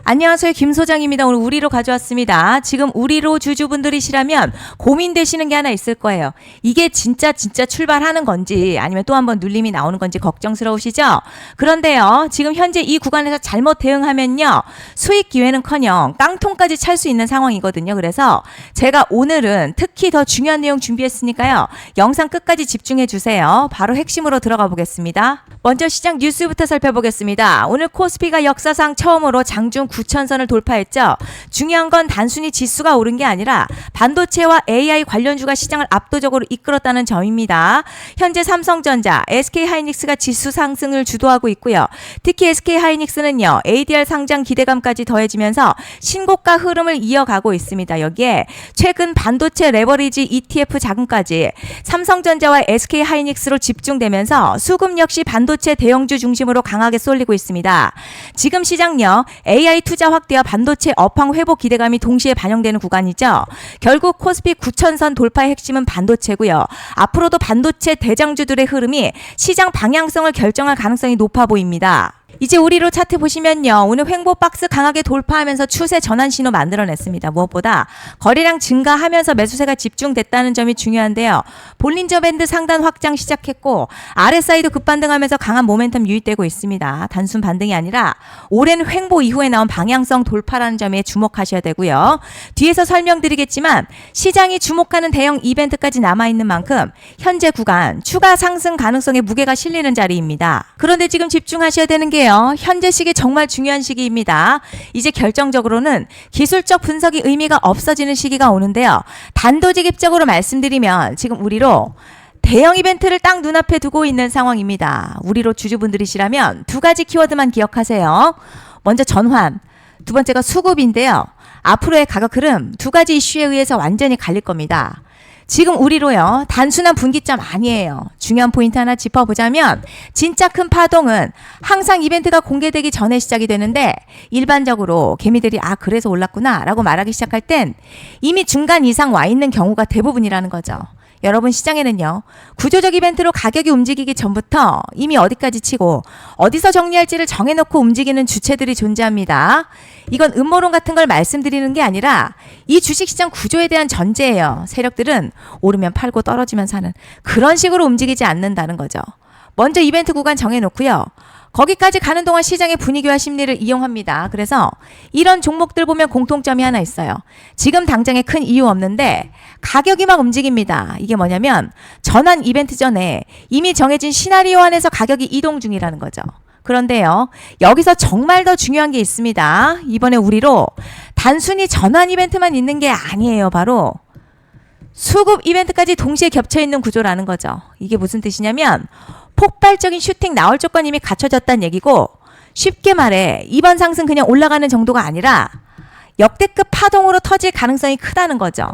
안녕하세요. 김 소장입니다. 오늘 우리로 가져왔습니다. 지금 우리로 주주분들이시라면 고민되시는 게 하나 있을 거예요. 이게 진짜 출발하는 건지 아니면 또 한번 눌림이 나오는 건지 걱정스러우시죠? 그런데요. 지금 현재 이 구간에서 잘못 대응하면요. 수익 기회는커녕 깡통까지 찰 수 있는 상황이거든요. 그래서 제가 오늘은 특히 더 중요한 내용 준비했으니까요. 영상 끝까지 집중해 주세요. 바로 핵심으로 들어가 보겠습니다. 먼저 시장 뉴스부터 살펴보겠습니다. 오늘 코스피가 역사상 처음으로 장중 9,000선을 돌파했죠. 중요한 건 단순히 지수가 오른 게 아니라 반도체와 AI 관련주가 시장을 압도적으로 이끌었다는 점입니다. 현재 삼성전자, SK하이닉스가 지수 상승을 주도하고 있고요. 특히 SK하이닉스는요. ADR 상장 기대감까지 더해지면서 신고가 흐름을 이어가고 있습니다. 여기에 최근 반도체 레버리지 ETF 자금까지 삼성전자와 SK하이닉스로 집중되면서 수급 역시 반도체 대형주 중심으로 강하게 쏠리고 있습니다. 지금 시장요. AI 투자 확대와 반도체 업황 회복 기대감이 동시에 반영되는 구간이죠. 결국 코스피 9,000선 돌파의 핵심은 반도체고요. 앞으로도 반도체 대장주들의 흐름이 시장 방향성을 결정할 가능성이 높아 보입니다. 이제 우리로 차트 보시면요. 오늘 횡보 박스 강하게 돌파하면서 추세 전환 신호 만들어냈습니다. 무엇보다 거래량 증가하면서 매수세가 집중됐다는 점이 중요한데요. 볼린저 밴드 상단 확장 시작했고 RSI도 급반등하면서 강한 모멘텀 유입되고 있습니다. 단순 반등이 아니라 오랜 횡보 이후에 나온 방향성 돌파라는 점에 주목하셔야 되고요. 뒤에서 설명드리겠지만 시장이 주목하는 대형 이벤트까지 남아있는 만큼 현재 구간 추가 상승 가능성에 무게가 실리는 자리입니다. 그런데 지금 집중하셔야 되는 게 현재 시기 정말 중요한 시기입니다. 이제 결정적으로는 기술적 분석이 의미가 없어지는 시기가 오는데요. 단도직입적으로 말씀드리면 지금 우리로 대형 이벤트를 딱 눈앞에 두고 있는 상황입니다. 우리로 주주분들이시라면 두 가지 키워드만 기억하세요. 먼저 전환, 두 번째가 수급인데요. 앞으로의 가격 흐름 두 가지 이슈에 의해서 완전히 갈릴 겁니다. 지금 우리로요. 단순한 분기점 아니에요. 중요한 포인트 하나 짚어보자면 진짜 큰 파동은 항상 이벤트가 공개되기 전에 시작이 되는데 일반적으로 개미들이 그래서 올랐구나 라고 말하기 시작할 땐 이미 중간 이상 와 있는 경우가 대부분이라는 거죠. 여러분 시장에는요. 구조적 이벤트로 가격이 움직이기 전부터 이미 어디까지 치고 어디서 정리할지를 정해놓고 움직이는 주체들이 존재합니다. 이건 음모론 같은 걸 말씀드리는 게 아니라 이 주식시장 구조에 대한 전제예요. 세력들은 오르면 팔고 떨어지면 사는 그런 식으로 움직이지 않는다는 거죠. 먼저 이벤트 구간 정해놓고요. 거기까지 가는 동안 시장의 분위기와 심리를 이용합니다. 그래서 이런 종목들 보면 공통점이 하나 있어요. 지금 당장에 큰 이유 없는데 가격이 막 움직입니다. 이게 뭐냐면 전환 이벤트 전에 이미 정해진 시나리오 안에서 가격이 이동 중이라는 거죠. 그런데요. 여기서 정말 더 중요한 게 있습니다. 이번에 우리로 단순히 전환 이벤트만 있는 게 아니에요. 바로 수급 이벤트까지 동시에 겹쳐있는 구조라는 거죠. 이게 무슨 뜻이냐면 폭발적인 슈팅 나올 조건이 이미 갖춰졌다는 얘기고 쉽게 말해 이번 상승 그냥 올라가는 정도가 아니라 역대급 파동으로 터질 가능성이 크다는 거죠.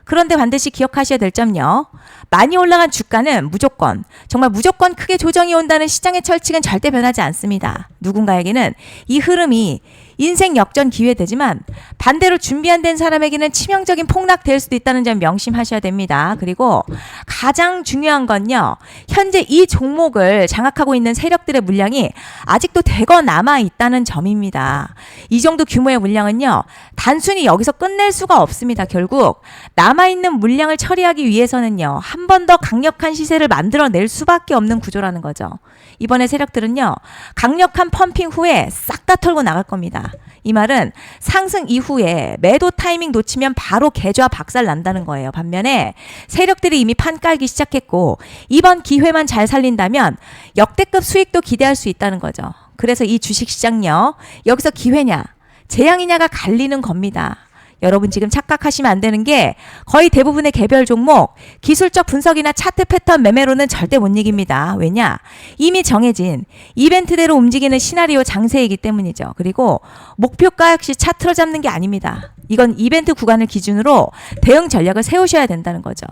그런데 반드시 기억하셔야 될 점요. 많이 올라간 주가는 무조건 정말 무조건 크게 조정이 온다는 시장의 철칙은 절대 변하지 않습니다. 누군가에게는 이 흐름이 인생 역전 기회 되지만 반대로 준비 안 된 사람에게는 치명적인 폭락 될 수도 있다는 점 명심하셔야 됩니다. 그리고 가장 중요한 건요. 현재 이 종목을 장악하고 있는 세력들의 물량이 아직도 대거 남아 있다는 점입니다. 이 정도 규모의 물량은요. 단순히 여기서 끝낼 수가 없습니다. 결국 남아있는 물량을 처리하기 위해서는요. 한 번 더 강력한 시세를 만들어낼 수밖에 없는 구조라는 거죠. 이번에 세력들은요. 강력한 펌핑 후에 싹 다 털고 나갈 겁니다. 이 말은 상승 이후에 매도 타이밍 놓치면 바로 계좌 박살 난다는 거예요. 반면에 세력들이 이미 판 깔기 시작했고 이번 기회만 잘 살린다면 역대급 수익도 기대할 수 있다는 거죠. 그래서 이 주식시장요. 여기서 기회냐 재앙이냐가 갈리는 겁니다. 여러분 지금 착각하시면 안 되는 게 거의 대부분의 개별 종목 기술적 분석이나 차트 패턴 매매로는 절대 못 이깁니다. 왜냐? 이미 정해진 이벤트대로 움직이는 시나리오 장세이기 때문이죠. 그리고 목표가 역시 차트로 잡는 게 아닙니다. 이건 이벤트 구간을 기준으로 대응 전략을 세우셔야 된다는 거죠.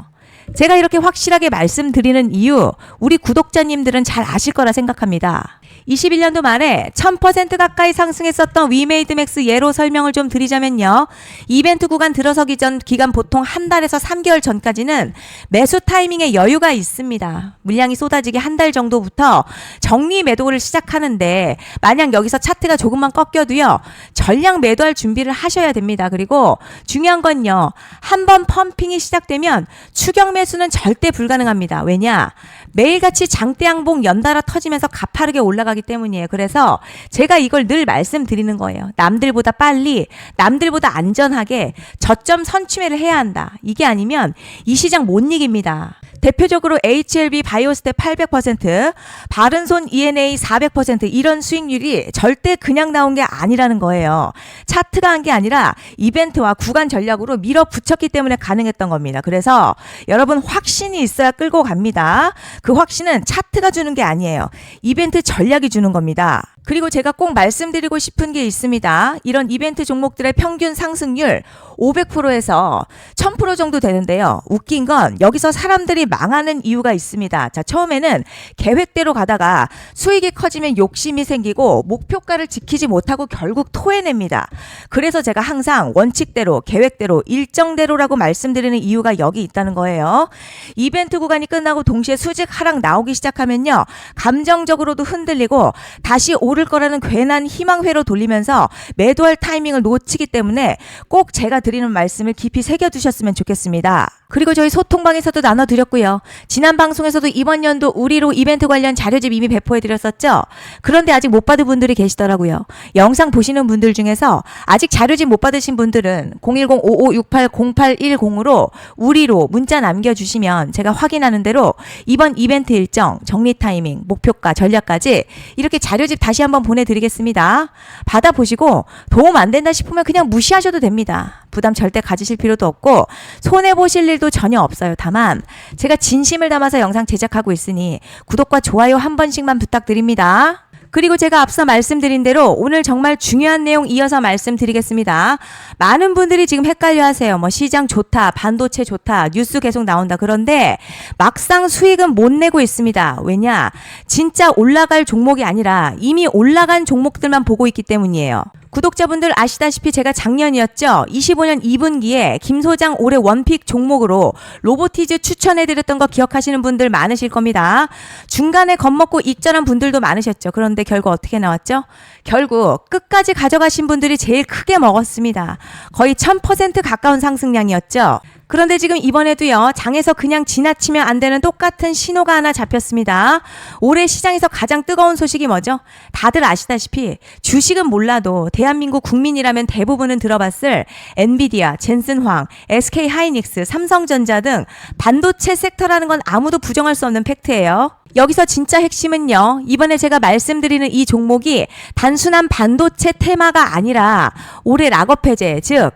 제가 이렇게 확실하게 말씀드리는 이유 우리 구독자님들은 잘 아실 거라 생각합니다. 21년도 말에 1000% 가까이 상승했었던 위메이드맥스 예로 설명을 좀 드리자면요. 이벤트 구간 들어서기 전 기간 보통 한 달에서 3개월 전까지는 매수 타이밍에 여유가 있습니다. 물량이 쏟아지기 한 달 정도부터 정리 매도를 시작하는데 만약 여기서 차트가 조금만 꺾여도요. 전량 매도할 준비를 하셔야 됩니다. 그리고 중요한 건요. 한번 펌핑이 시작되면 추격 매수는 절대 불가능합니다. 왜냐? 매일같이 장대양봉 연달아 터지면서 가파르게 올라가기 때문이에요. 그래서 제가 이걸 늘 말씀드리는 거예요. 남들보다 빨리, 남들보다 안전하게 저점 선취매를 해야 한다. 이게 아니면 이 시장 못 이깁니다. 대표적으로 HLB 바이오스텝 800%, 바른손 ENA 400% 이런 수익률이 절대 그냥 나온 게 아니라는 거예요. 차트가 한 게 아니라 이벤트와 구간 전략으로 밀어붙였기 때문에 가능했던 겁니다. 그래서 여러분 확신이 있어야 끌고 갑니다. 그 확신은 차트가 주는 게 아니에요. 이벤트 전략이 주는 겁니다. 그리고 제가 꼭 말씀드리고 싶은 게 있습니다. 이런 이벤트 종목들의 평균 상승률 500%에서 1000% 정도 되는데요. 웃긴 건 여기서 사람들이 망하는 이유가 있습니다. 자, 처음에는 계획대로 가다가 수익이 커지면 욕심이 생기고 목표가를 지키지 못하고 결국 토해냅니다. 그래서 제가 항상 원칙대로, 계획대로, 일정대로라고 말씀드리는 이유가 여기 있다는 거예요. 이벤트 구간이 끝나고 동시에 수직 하락 나오기 시작하면요. 감정적으로도 흔들리고 다시 오를 거라는 괜한 희망회로 돌리면서 매도할 타이밍을 놓치기 때문에 꼭 제가 드리는 말씀을 깊이 새겨두셨으면 좋겠습니다. 그리고 저희 소통방에서도 나눠드렸고요. 지난 방송에서도 이번 연도 우리로 이벤트 관련 자료집 이미 배포해드렸었죠. 그런데 아직 못 받은 분들이 계시더라고요. 영상 보시는 분들 중에서 아직 자료집 못 받으신 분들은 010-5568-0810으로 우리로 문자 남겨주시면 제가 확인하는 대로 이번 이벤트 일정, 정리 타이밍, 목표가, 전략까지 이렇게 자료집 다시 한번 보내드리겠습니다. 받아보시고 도움 안 된다 싶으면 그냥 무시하셔도 됩니다. 부담 절대 가지실 필요도 없고 손해보실 일도 전혀 없어요. 다만 제가 진심을 담아서 영상 제작하고 있으니 구독과 좋아요 한 번씩만 부탁드립니다. 그리고 제가 앞서 말씀드린 대로 오늘 정말 중요한 내용 이어서 말씀드리겠습니다. 많은 분들이 지금 헷갈려 하세요. 뭐 시장 좋다, 반도체 좋다, 뉴스 계속 나온다. 그런데 막상 수익은 못 내고 있습니다. 왜냐? 진짜 올라갈 종목이 아니라 이미 올라간 종목들만 보고 있기 때문이에요. 구독자분들 아시다시피 제가 작년이었죠. 25년 2분기에 김 소장 올해 원픽 종목으로 로보티즈 추천해드렸던 거 기억하시는 분들 많으실 겁니다. 중간에 겁먹고 익절한 분들도 많으셨죠. 그런데 결국 어떻게 나왔죠? 결국 끝까지 가져가신 분들이 제일 크게 먹었습니다. 거의 1000% 가까운 상승량이었죠. 그런데 지금 이번에도요. 장에서 그냥 지나치면 안 되는 똑같은 신호가 하나 잡혔습니다. 올해 시장에서 가장 뜨거운 소식이 뭐죠? 다들 아시다시피 주식은 몰라도 대한민국 국민이라면 대부분은 들어봤을 엔비디아, 젠슨황, SK하이닉스, 삼성전자 등 반도체 섹터라는 건 아무도 부정할 수 없는 팩트예요. 여기서 진짜 핵심은요. 이번에 제가 말씀드리는 이 종목이 단순한 반도체 테마가 아니라 올해 락업 해제, 즉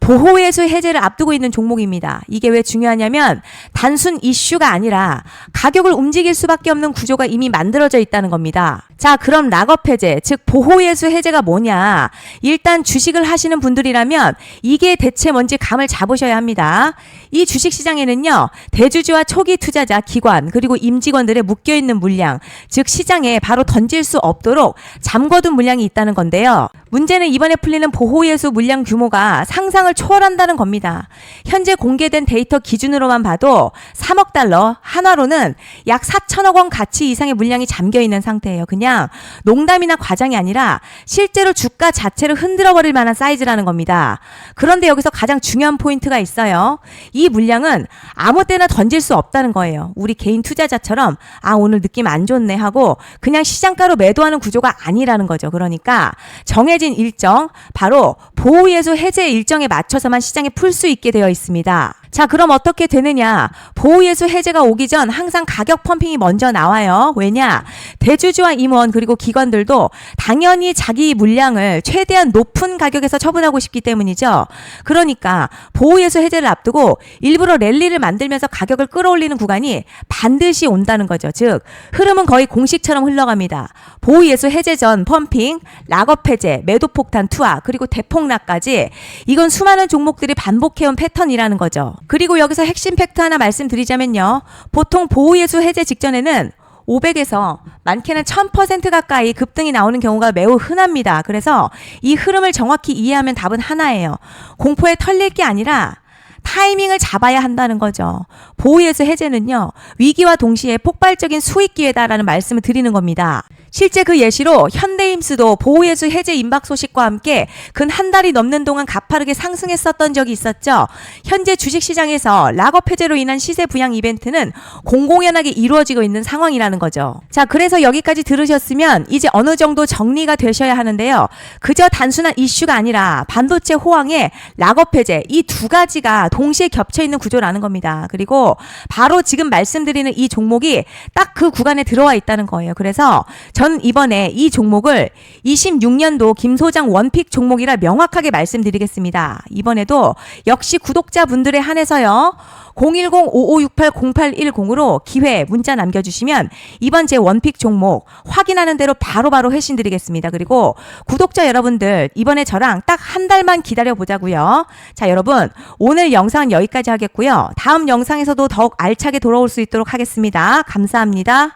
보호예수 해제를 앞두고 있는 종목입니다. 이게 왜 중요하냐면 단순 이슈가 아니라 가격을 움직일 수밖에 없는 구조가 이미 만들어져 있다는 겁니다. 자, 그럼 락업 해제, 즉 보호예수 해제가 뭐냐? 일단 주식을 하시는 분들이라면 이게 대체 뭔지 감을 잡으셔야 합니다. 이 주식시장에는요. 대주주와 초기 투자자, 기관, 그리고 임직원들의 묶여있는 물량, 즉 시장에 바로 던질 수 없도록 잠궈둔 물량이 있다는 건데요. 문제는 이번에 풀리는 보호예수 물량 규모가 상상을 초월한다는 겁니다. 현재 공개된 데이터 기준으로만 봐도 3억 달러, 한화로는 약 4천억 원 가치 이상의 물량이 잠겨있는 상태예요. 그냥 농담이나 과장이 아니라 실제로 주가 자체를 흔들어버릴 만한 사이즈라는 겁니다. 그런데 여기서 가장 중요한 포인트가 있어요. 이 물량은 아무 때나 던질 수 없다는 거예요. 우리 개인 투자자처럼 오늘 느낌 안 좋네 하고 그냥 시장가로 매도하는 구조가 아니라는 거죠. 그러니까 정해진 일정, 바로 보호예수 해제 일정에 맞춰서만 시장에 풀 수 있게 되어 있습니다. 자, 그럼 어떻게 되느냐? 보호예수 해제가 오기 전 항상 가격 펌핑이 먼저 나와요. 왜냐? 대주주와 임원 그리고 기관들도 당연히 자기 물량을 최대한 높은 가격에서 처분하고 싶기 때문이죠. 그러니까 보호예수 해제를 앞두고 일부러 랠리를 만들면서 가격을 끌어올리는 구간이 반드시 온다는 거죠. 즉 흐름은 거의 공식처럼 흘러갑니다. 보호예수 해제 전 펌핑, 락업 해제, 매도 폭탄 투하, 그리고 대폭락까지 이건 수많은 종목들이 반복해온 패턴이라는 거죠. 그리고 여기서 핵심 팩트 하나 말씀드리자면요. 보통 보호예수 해제 직전에는 500에서 많게는 1000% 가까이 급등이 나오는 경우가 매우 흔합니다. 그래서 이 흐름을 정확히 이해하면 답은 하나예요. 공포에 털릴 게 아니라 타이밍을 잡아야 한다는 거죠. 보호예수 해제는요, 위기와 동시에 폭발적인 수익 기회다라는 말씀을 드리는 겁니다. 실제 그 예시로 현대임스도 보호예수 해제 임박 소식과 함께 근 한 달이 넘는 동안 가파르게 상승했었던 적이 있었죠. 현재 주식시장에서 락업 해제로 인한 시세 부양 이벤트는 공공연하게 이루어지고 있는 상황이라는 거죠. 자, 그래서 여기까지 들으셨으면 이제 어느 정도 정리가 되셔야 하는데요. 그저 단순한 이슈가 아니라 반도체 호황에 락업 해제, 이 두 가지가 동시에 겹쳐 있는 구조라는 겁니다. 그리고 바로 지금 말씀드리는 이 종목이 딱 그 구간에 들어와 있다는 거예요. 그래서 전 이번에 이 종목을 26년도 김 소장 원픽 종목이라 명확하게 말씀드리겠습니다. 이번에도 역시 구독자분들에 한해서요. 010-5568-0810으로 기회 문자 남겨주시면 이번 제 원픽 종목 확인하는 대로 바로바로 회신 드리겠습니다. 그리고 구독자 여러분들 이번에 저랑 딱 한 달만 기다려보자고요. 자, 여러분 오늘 영상 여기까지 하겠고요. 다음 영상에서도 더욱 알차게 돌아올 수 있도록 하겠습니다. 감사합니다.